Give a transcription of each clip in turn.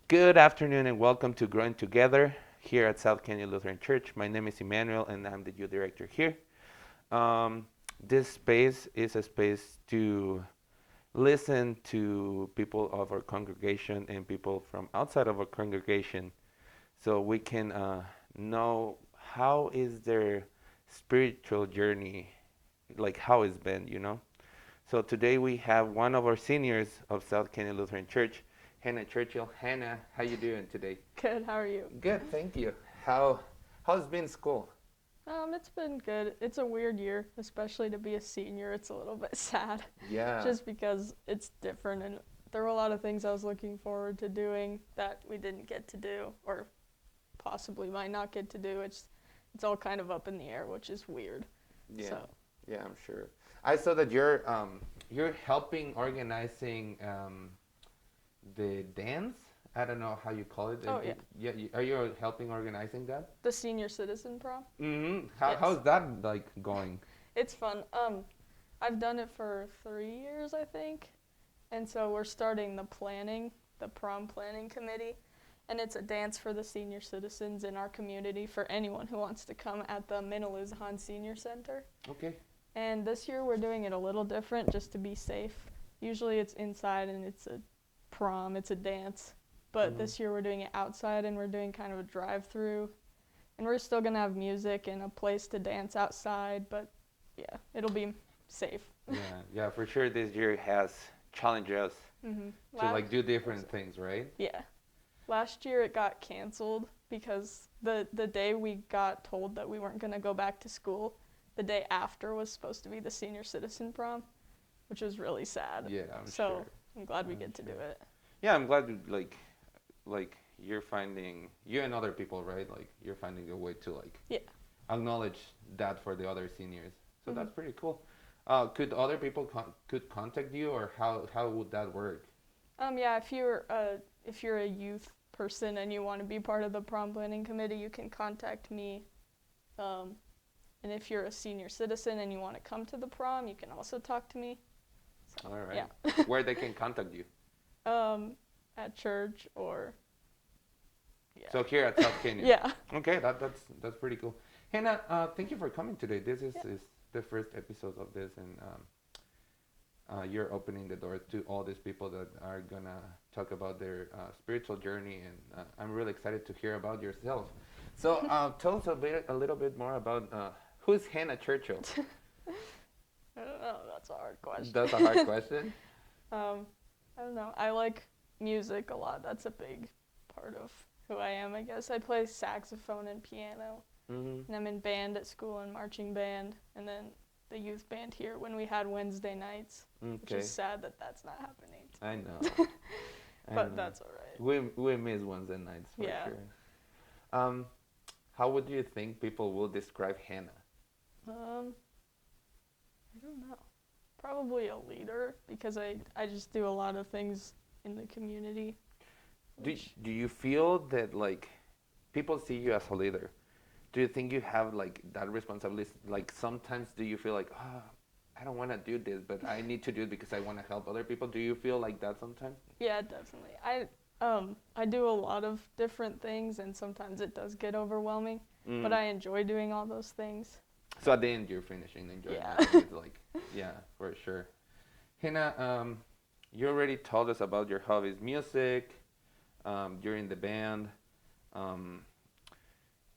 Good afternoon and welcome to Growing Together here at South Canyon Lutheran Church. My name is Emmanuel and I'm the youth director here. Um, this space is a space to listen to people of our congregation and people from outside of our congregation so we can know how is their spiritual journey, like how it's been. So today we have one of our seniors of South Canyon Lutheran Church, Hannah Churchill. Hannah, how you doing today? Good, how are you? Good, thank you. How's been school? It's been good. It's a weird year, especially to be a senior. It's a little bit sad, Yeah. just because it's different and there were a lot of things I was looking forward to doing that we didn't get to do, or possibly might not get to do. It's all kind of up in the air, which is weird. Yeah. So, Yeah, I'm sure. I saw that you're helping organizing the dance. I don't know how you call it. oh yeah, Yeah. Are you helping organizing that? the senior citizen prom. Mm-hmm. Yes, How's that like going? it's fun. I've done it for 3 years, I think, and so we're starting the prom planning committee, and it's a dance for the senior citizens in our community for anyone who wants to come at the Minaluzhan Senior Center. Okay. And this year we're doing it a little different just to be safe. Usually it's inside and it's a prom, it's a dance, but this year we're doing it outside and we're doing kind of a drive-through. And we're still going to have music and a place to dance outside, but yeah, it'll be safe. Yeah, yeah, for sure this year has challenged us Mhm. to like do different things, right? Yeah. Last year it got canceled because the day we got told that we weren't going to go back to school, the day after was supposed to be the senior citizen prom, which was really sad. Yeah, I'm So sure. I'm glad we I'm get to do sure. it. Yeah, I'm glad like you're finding you and other people, right? Like you're finding a way to like Yeah. acknowledge that for the other seniors. So Mhm. that's pretty cool. Could other people could contact you, or how would that work? Yeah, if you're a youth person and you want to be part of the prom planning committee, you can contact me. Um, and if you're a senior citizen and you want to come to the prom, you can also talk to me. So, All right. yeah. Where they can contact you? At church or yeah. So here at South Canyon. Yeah. Okay, that's pretty cool. Hannah, thank you for coming today. This is, Yeah. is the first episode of this, and you're opening the door to all these people that are gonna talk about their spiritual journey, and I'm really excited to hear about yourself. So tell us a little bit more about who's Hannah Churchill. I don't know. That's a hard question. That's a hard question. um, I don't know. I like music a lot. That's a big part of who I am, I guess. I play saxophone and piano, Hmm. and I'm in band at school and marching band, and then the youth band here when we had Wednesday nights, which Okay, is sad that that's not happening. I know. I But know. that's all right. We miss Wednesday nights for Yeah. sure. Um, how would you think people will describe Hannah? Um, I don't know. Probably a leader because I just do a lot of things in the community. Do Which, do you feel that like people see you as a leader? Do you think you have like that responsibility? Like sometimes do you feel like, oh, I don't want to do this, but I need to do it because I want to help other people? Do you feel like that sometimes? yeah, definitely. I do a lot of different things and sometimes it does get overwhelming, but Mm. I enjoy doing all those things. So at the end you're finishing enjoying Yeah. it. And it's like, yeah, for sure. Hannah, you already told us about your hobbies, music, you're in the band. Um,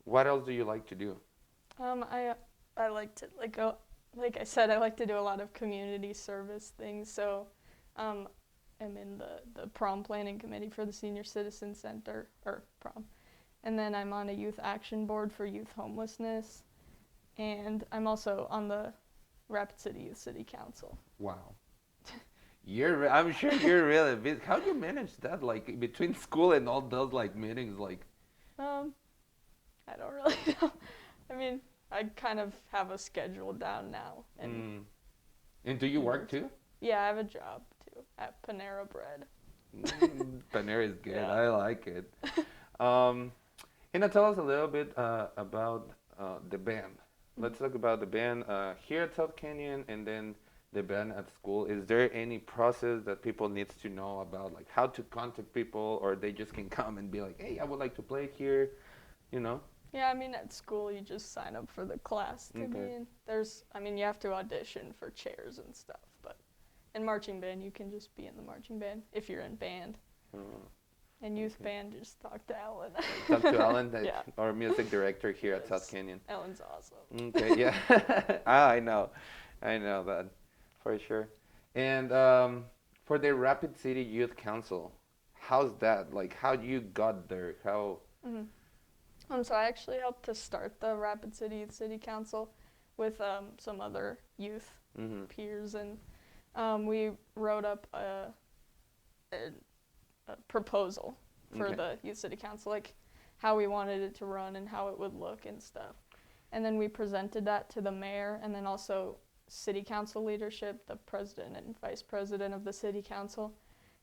what else do you like to do? I like to like I said, I like to do a lot of community service things. So, um, I'm in the prom planning committee for the Senior Citizen Center or prom, and then I'm on a youth action board for youth homelessness, and I'm also on the Rapid City Youth City Council. Wow. I'm sure you're really busy. How do you manage that? Like between school and all those like meetings, like. Um, I don't really know. I mean, I kind of have a schedule down now, and Mm. And do you work too? yeah, I have a job too at Panera Bread. Panera is good. Yeah. I like it. Um, Hannah, tell us a little bit about the band. Let's talk about the band here at South Canyon, and then the band at school, is there any process that people needs to know about, like how to contact people, or they just can come and be like, hey, I would like to play here, you know? Yeah, I mean, at school, you just sign up for the class to be Okay. in. I mean, you have to audition for chairs and stuff, but in marching band, you can just be in the marching band if you're in band. Uh, And youth okay. band, just talk to Ellen. Talk to Alan, Yeah. our music director here at South Yes. Canyon. Ellen's awesome. Okay, yeah. I know that for sure. And for the Rapid City Youth Council, how's that? Like, how you got there? How? hmm so I actually helped to start the Rapid City Youth City Council with some other youth Mm-hmm. peers, and we wrote up a proposal for Okay. the Youth City Council, like how we wanted it to run and how it would look and stuff. And then we presented that to the mayor and then also city council leadership, the president and vice president of the city council.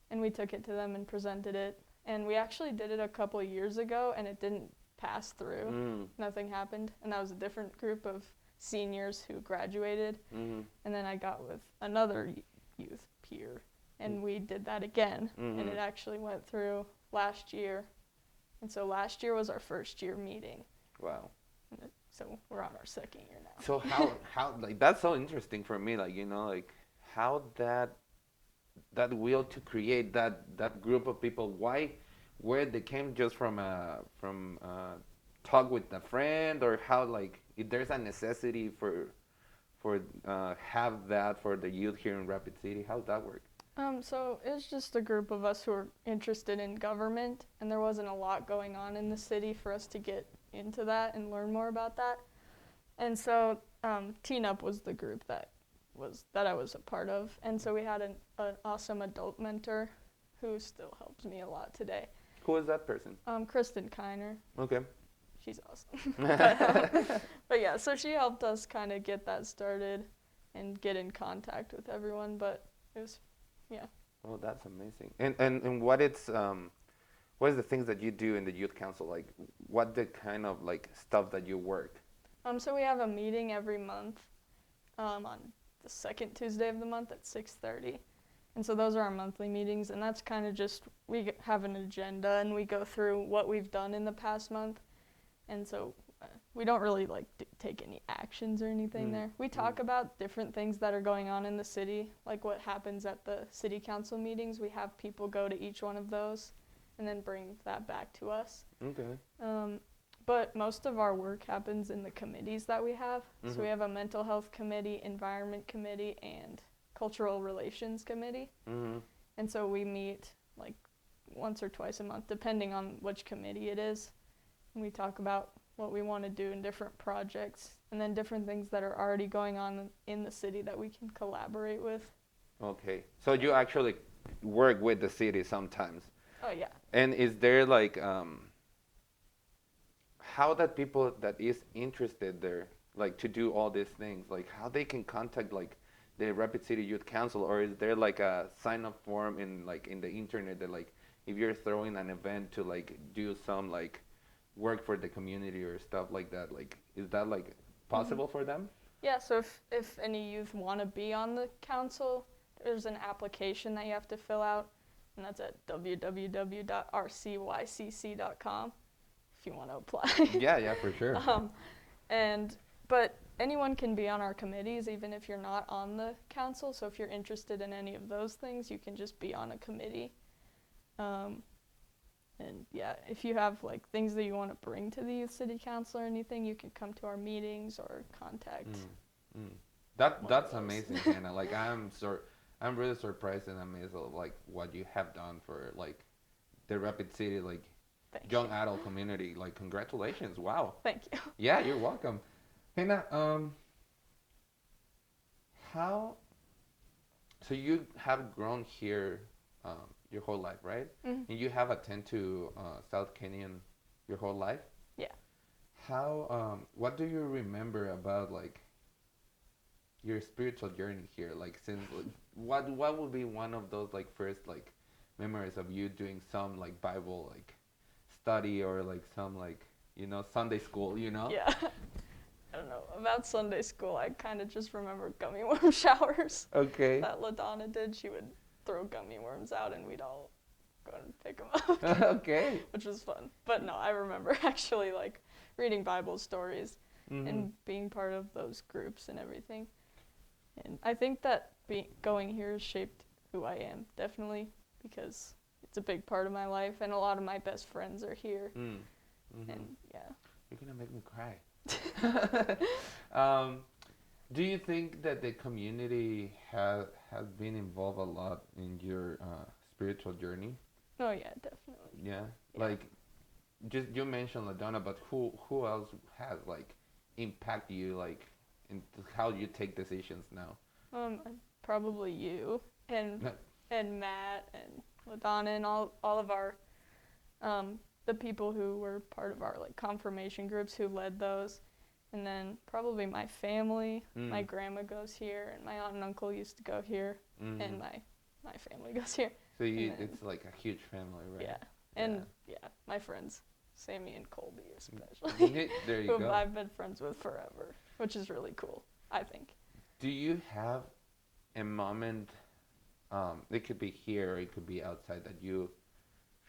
And we took it to them and presented it. And we actually did it a couple of years ago and it didn't pass through. Mm. Nothing happened. And that was a different group of seniors who graduated. Mm-hmm. And then I got with another youth peer and we did that again. Mm-hmm. And it actually went through last year. And so last year was our first year meeting. Wow. So we're on our second year now. So how like that's so interesting for me, like, you know, like how that will to create that group of people, why, where they came, just from talk with a friend, or how, like, if there's a necessity for have that for the youth here in Rapid City, how's that work? So it's just a group of us who are interested in government, and there wasn't a lot going on in the city for us to get into that and learn more about that. And so Teen Up was the group that I was a part of, and so we had an awesome adult mentor who still helps me a lot today. Who is that person? Kristen Kiner. Okay. She's awesome. But yeah, so she helped us kind of get that started and get in contact with everyone, but it was, yeah. Oh, that's amazing. And what what is the things that you do in the youth council? Like, what the kind of like stuff that you work? So we have a meeting every month on the second Tuesday of the month at 6:30. And so those are our monthly meetings, and that's kind of just, have an agenda and we go through what we've done in the past month. And so we don't really like take any actions or anything there. We talk about different things that are going on in the city, like what happens at the city council meetings. We have people go to each one of those and then bring that back to us. Okay. But most of our work happens in the committees that we have. Mhm. So we have a mental health committee, environment committee, and cultural relations committee. Mm-hmm. And so we meet like once or twice a month, depending on which committee it is. And we talk about what we want to do in different projects, and then different things that are already going on in the city that we can collaborate with. Okay. So you actually work with the city sometimes. Oh yeah. And is there like how that people that is interested there, like to do all these things, like how they can contact like the Rapid City Youth Council, or is there like a sign up form in the internet that, like, if you're throwing an event to like do some like work for the community or stuff like that, like is that like possible for them? Yeah, so if any youth want to be on the council, there's an application that you have to fill out, and that's at www.rcycc.com if you want to apply. Yeah, for sure. But anyone can be on our committees, even if you're not on the council. So if you're interested in any of those things, you can just be on a committee. And yeah, if you have like things that you want to bring to the youth city council or anything, you can come to our meetings or contact. That's One of those. amazing, Hannah. Like I'm really surprised and amazed of like what you have done for like the Rapid City like Thank young you. adult community. Like congratulations! Wow. Thank you. Yeah, you're welcome. Hannah, how? So you have grown here your whole life, right? Mhm. And you have attended to South Canyon your whole life. Yeah. How? What do you remember about like your spiritual journey here? Like, since like, what would be one of those like first like memories of you doing some like Bible like study, or like some like Sunday school, Yeah. I don't know, about Sunday school, I kind of just remember gummy worm showers Okay. that LaDonna did. She would throw gummy worms out and we'd all go and pick them up, Okay. which was fun. But no, I remember actually like reading Bible stories Mm-hmm. and being part of those groups and everything. And I think that going here has shaped who I am, definitely, because it's a big part of my life and a lot of my best friends are here. Mm-hmm. And yeah. You're gonna make me cry. Do you think that the community has been involved a lot in your spiritual journey? Oh yeah, definitely. Yeah, Yeah. like just you mentioned LaDonna, but who else has like impact you like in how you take decisions now? Probably you and No. and Matt and LaDonna and all of our the people who were part of our like confirmation groups who led those, and then probably my family. My grandma goes here, and my aunt and uncle used to go here, and my family goes here. So you, and then- it's like a huge family, right? Yeah, and yeah, my friends, Sammy and Colby especially, There you who go. I've been friends with forever, which is really cool, I think. Do you have a moment, it could be here or it could be outside, that you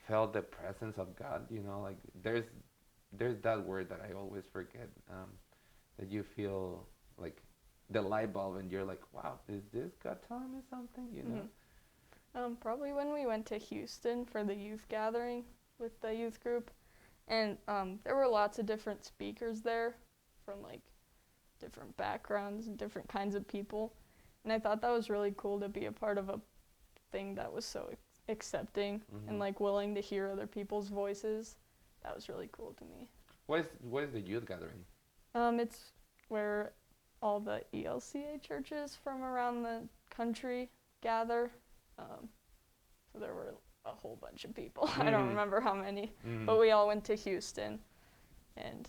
felt the presence of God? You know, like there's that word that I always forget, that you feel like the light bulb and you're like, wow, is this God telling me something? You know? Probably when we went to Houston for the youth gathering with the youth group, and there were lots of different speakers there from like different backgrounds and different kinds of people, and I thought that was really cool to be a part of a thing that was so accepting and like willing to hear other people's voices. That was really cool to me. What is the youth gathering? It's where all the ELCA churches from around the country gather. So there were a whole bunch of people. I don't remember how many, but we all went to Houston and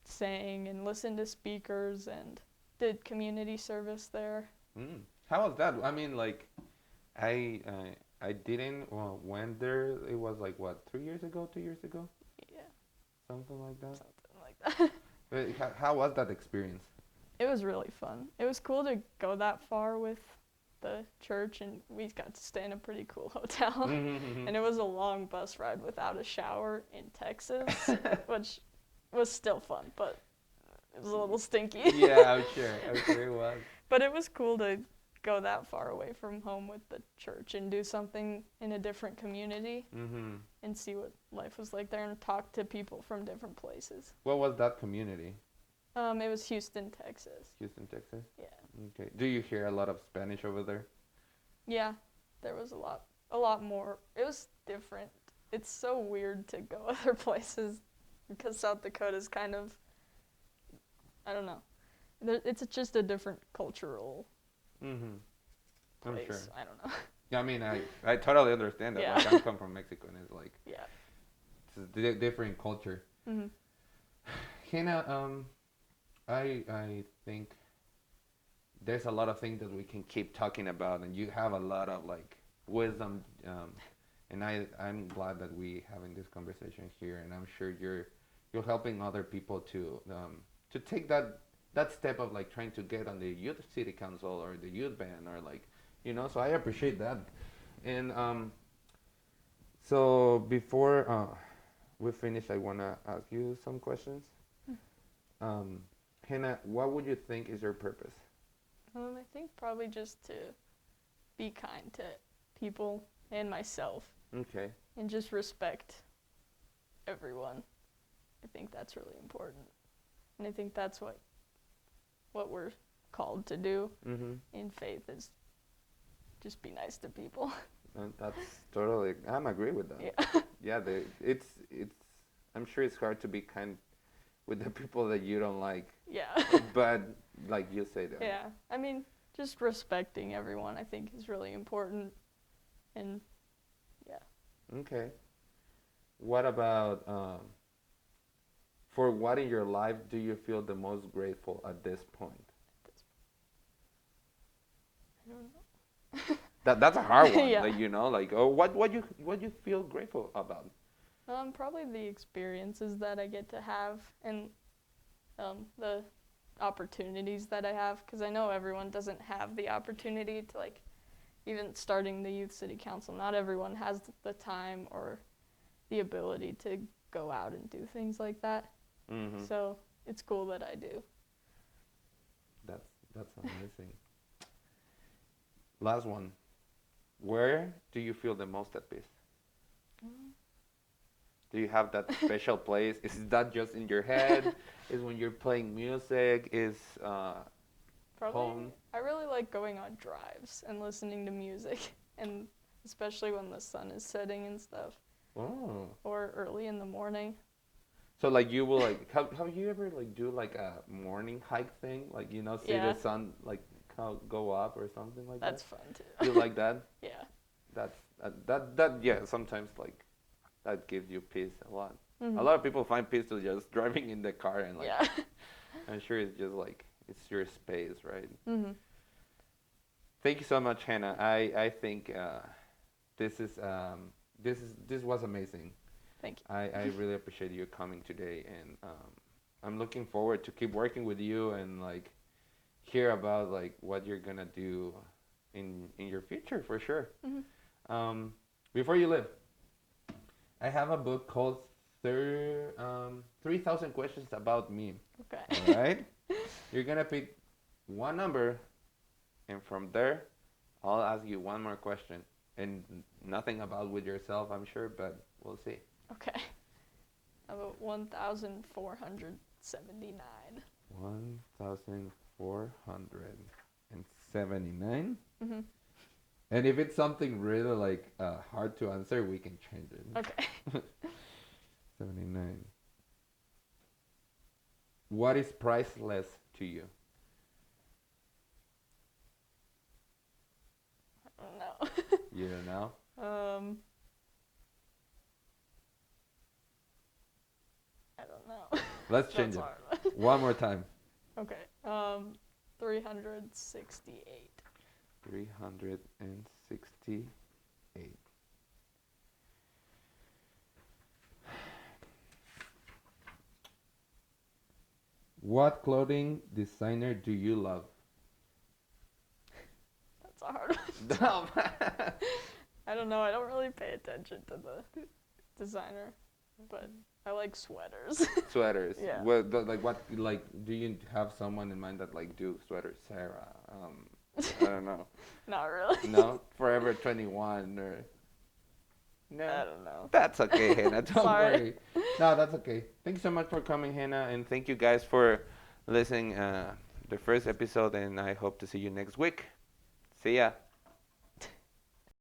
sang and listened to speakers and did community service there. How was that? I mean, like, I I didn't went there. It was like what, 3 years ago, 2 years ago, Yeah, something like that. something like that. But how was that experience? It was really fun. It was cool to go that far with the church, and we got to stay in a pretty cool hotel. And it was a long bus ride without a shower in Texas, which was still fun, but it was a little stinky. Yeah, I'm sure. I'm sure it was. But it was cool to go that far away from home with the church and do something in a different community and see what life was like there and talk to people from different places. What was that community? It was Houston, Texas. Houston, Texas? Yeah. Okay. Do you hear a lot of Spanish over there? Yeah, there was a lot more. It was different. It's so weird to go other places because South Dakota is kind of, I don't know. It's just a different cultural I'm place. sure. I don't know. Yeah, I mean, I totally understand that. Yeah. Like, I come from Mexico, and it's like, Yeah. it's a different culture. Hannah, I think there's a lot of things that we can keep talking about, and you have a lot of like wisdom, and I'm glad that we having this conversation here, and I'm sure you're helping other people to take that step of like trying to get on the youth city council or the youth band or like, you know. So I appreciate that, and so before we finish, I wanna ask you some questions. Hannah, what would you think is your purpose? I think probably just to be kind to people and myself Okay. and just respect everyone. I think that's really important. And I think that's what we're called to do in faith is just be nice to people. That's totally. I'm agree with that. Yeah. Yeah. It's. I'm sure it's hard to be kind with the people that you don't like. Yeah. But like you say that. Yeah. I mean, just respecting everyone I think is really important. And yeah. Okay. What about for what in your life do you feel the most grateful at this point? I don't know. That's a hard one. Yeah. Like, you know, like, oh, what you feel grateful about? Probably the experiences that I get to have and the opportunities that I have, because I know everyone doesn't have the opportunity to, like, even starting the youth city council, not everyone has the time or the ability to go out and do things like that. Mm-hmm. So it's cool that I do. That's amazing. Last one. Where do you feel the most at peace? Do you have that special place? Is that just in your head? Is when you're playing music? Is Probably, home? I really like going on drives and listening to music, and especially when the sun is setting and stuff, Oh. or early in the morning. So like you will like have you ever like do like a morning hike thing? Like see Yeah. the sun like go up or something like That's that? fun too. You like that? Yeah. That's that yeah, sometimes like that gives you peace a lot. Mhm. A lot of people find peace to just driving in the car and like Yeah. I'm sure it's just like it's your space, right? Mhm. Thank you so much, Hannah. I think this is this was amazing. Thank you. I really appreciate you coming today, and I'm looking forward to keep working with you and like hear about like what you're gonna do in your future for sure. Mhm. Before you leave, I have a book called 3,000 Questions About Me. Okay. All right, you're gonna pick one number, and from there, I'll ask you one more question, and nothing about with yourself, I'm sure, but we'll see. Okay. About 1,479. 1,479. Mhm. And if it's something really like hard to answer, we can change it. Okay. 79. What is priceless to you? I don't know. You don't know? I don't know. Let's change That's it. hard. One more time. Okay. 368. 368. What clothing designer do you love? That's a hard one. No. I don't know. I don't really pay attention to the designer, but I like sweaters. Sweaters. Yeah. What do you have someone in mind that like do sweaters? Sarah. I don't know. Not really. No, Forever 21 or no. I don't know. That's okay, Hannah. Don't Sorry. worry. No, that's okay. Thank you so much for coming, Hannah, and thank you guys for listening the first episode. And I hope to see you next week. See ya.